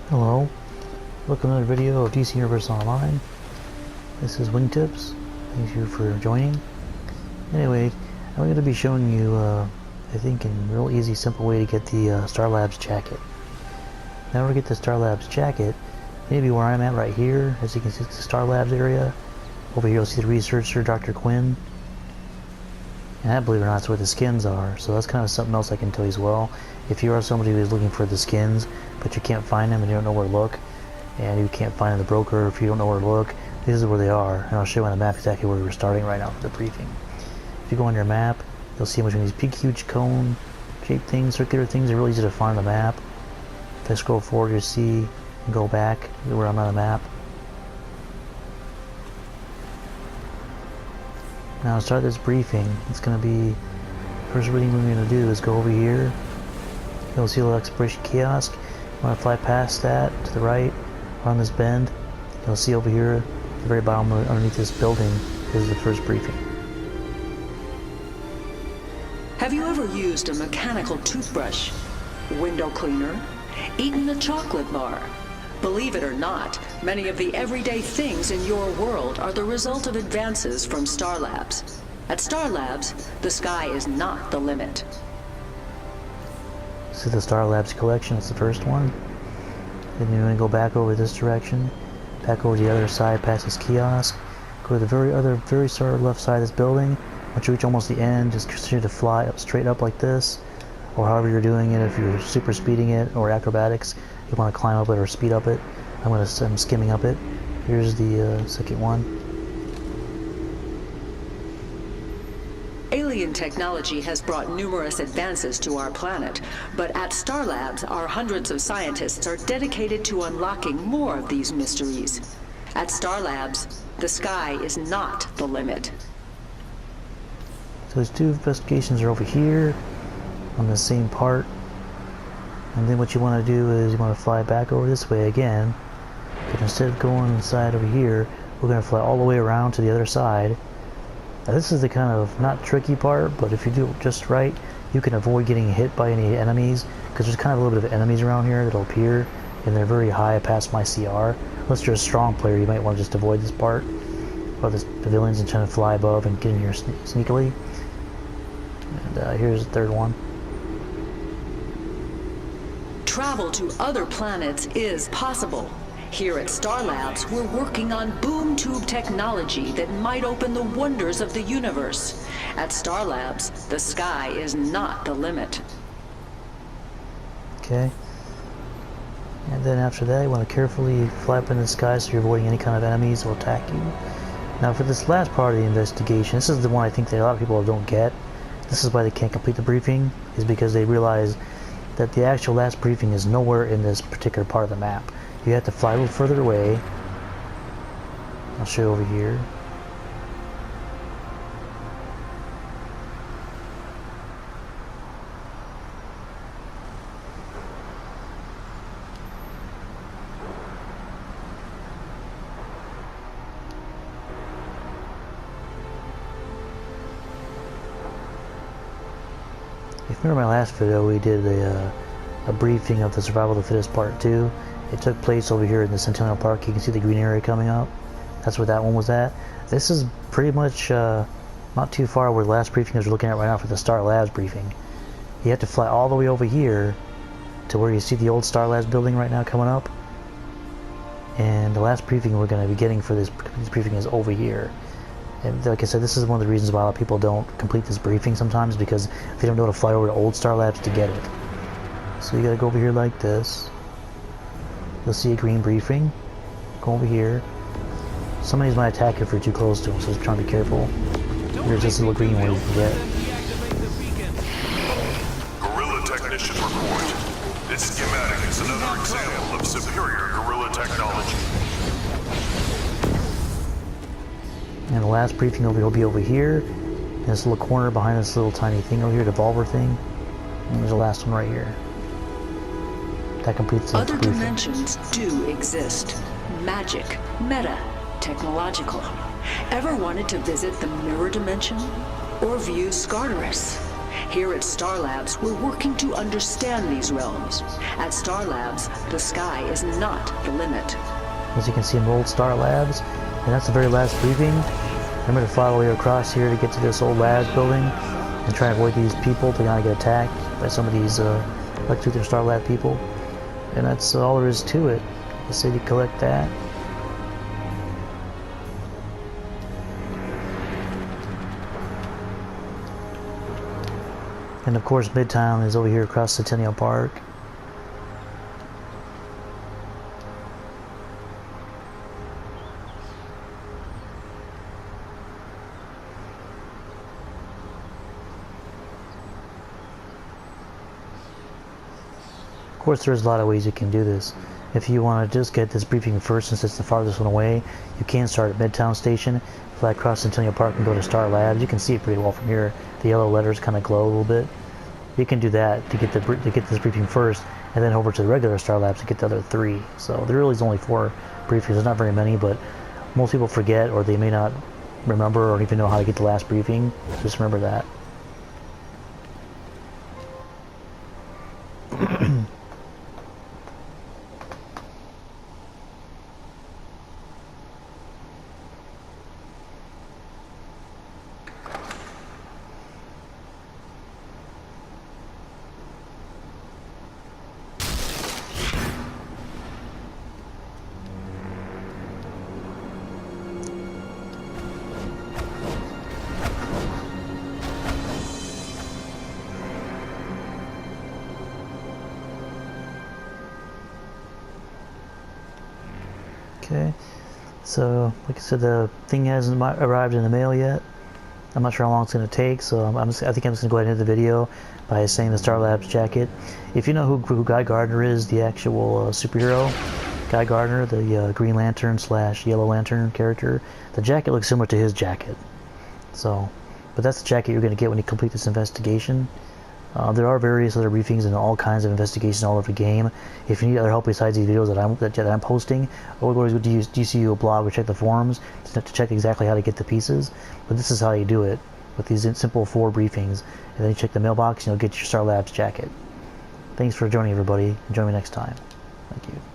Hello, welcome to another video of DC Universe Online. This is Wingtips. Thank you for joining. Anyway, I'm going to be showing you, I think, a real easy, simple way to get the Star Labs jacket. Now to get the Star Labs jacket, maybe where I'm at right here, as you can see, it's the Star Labs area. Over here you'll see the researcher, Dr. Quinn. And I believe it or not, that's where the skins are. So that's kind of something else I can tell you as well. If you are somebody who is looking for the skins, but you can't find them and you don't know where to look, and you can't find the broker if you don't know where to look, this is where they are. And I'll show you on the map exactly where we're starting right now for the briefing. If you go on your map, you'll see in between these big, huge cone-shaped things, circular things, they're really easy to find on the map. If I scroll forward, you'll see and go back where I'm on the map. Now to start this briefing, it's going to be, first thing we're going to do is go over here. You'll see a little exploration kiosk. You want to fly past that to the right, around this bend. You'll see over here, at the very bottom underneath this building, is the first briefing. Have you ever used a mechanical toothbrush, window cleaner, eaten a chocolate bar? Believe it or not, many of the everyday things in your world are the result of advances from Star Labs. At Star Labs, the sky is not the limit. This is the Star Labs collection, it's the first one. Then you're going to go back over this direction, back over the other side past this kiosk, go to the very far left side of this building. Once you reach almost the end, just continue to fly up, straight up like this, or however you're doing it. If you're super speeding it or acrobatics, you want to climb up it or speed up it. I'm skimming up it. Here's the second one. Alien technology has brought numerous advances to our planet, but at Star Labs, our hundreds of scientists are dedicated to unlocking more of these mysteries. At Star Labs, the sky is not the limit. So those two investigations are over here on the same part. And then what you want to do is you want to fly back over this way again. But instead of going inside over here, we're going to fly all the way around to the other side. Now this is the kind of, not tricky part, but if you do it just right, you can avoid getting hit by any enemies, because there's kind of a little bit of enemies around here that'll appear, and they're very high past my CR. Unless you're a strong player, you might want to just avoid this part, or the pavilions, and trying to fly above and get in here sneakily. And here's the third one. Travel to other planets is possible. Here at Star Labs, we're working on boom tube technology that might open the wonders of the universe. At Star Labs, the sky is not the limit. Okay. And then after that, you want to carefully fly up in the sky so you're avoiding any kind of enemies that will attack you. Now for this last part of the investigation, this is the one I think that a lot of people don't get. This is why they can't complete the briefing, is because they realize that the actual last briefing is nowhere in this particular part of the map. You have to fly a little further away. I'll show you over here. If you remember my last video, we did a briefing of the Survival of the Fittest Part 2. It took place over here in the Centennial Park. You can see the green area coming up. That's where that one was at. This is pretty much not too far where the last briefing is we're looking at right now for the Star Labs briefing. You have to fly all the way over here to where you see the old Star Labs building right now coming up. And the last briefing we're going to be getting for this briefing is over here. And like I said, this is one of the reasons why a lot of people don't complete this briefing sometimes, because they don't know how to fly over to old Star Labs to get it. So you gotta go over here like this. You'll see a green briefing. Go over here. Some of these might attack if you're too close to them, so just try to be careful. There's this little green one you can get. Guerrilla technician report. This schematic is another example of superior guerrilla technology. And the last briefing over here will be over here. In this little corner behind this little tiny thing over here, the Volver thing. And there's the last one right here. That completes the Other briefing. dimensions do exist. Magic, meta, technological. Ever wanted to visit the mirror dimension? Or view Scarterus? Here at Star Labs, we're working to understand these realms. At Star Labs, the sky is not the limit. As you can see, enrolled Star Labs, and that's the very last briefing. Remember to fly all the way across here to get to this old labs building and try and avoid these people to not get attacked by some of these Lex Luthor Star Lab people. And that's all there is to it. The city collect that. And of course, Midtown is over here across Centennial Park. Of course, there's a lot of ways you can do this. If you want to just get this briefing first, since it's the farthest one away, you can start at Midtown Station, fly across Centennial Park and go to Star Labs. You can see it pretty well from here. The yellow letters kind of glow a little bit. You can do that to get this briefing first, and then over to the regular Star Labs to get the other 3. So there really is only 4 briefings. There's not very many, but most people forget, or they may not remember or even know how to get the last briefing. Just remember that. Okay, so like I said, the thing hasn't arrived in the mail yet. I'm not sure how long it's going to take, so I think I'm just going to go ahead and end the video by saying the Star Labs jacket. If you know who Guy Gardner is, the actual superhero, Guy Gardner, the Green Lantern / Yellow Lantern character, the jacket looks similar to his jacket. So, but that's the jacket you're going to get when you complete this investigation. There are various other briefings and all kinds of investigations all over the game. If you need other help besides these videos that I'm posting, always go to DCU blog or check the forums to check exactly how to get the pieces. But this is how you do it with these simple 4 briefings, and then you check the mailbox and you'll get your Star Labs jacket. Thanks for joining, everybody. Join me next time. Thank you.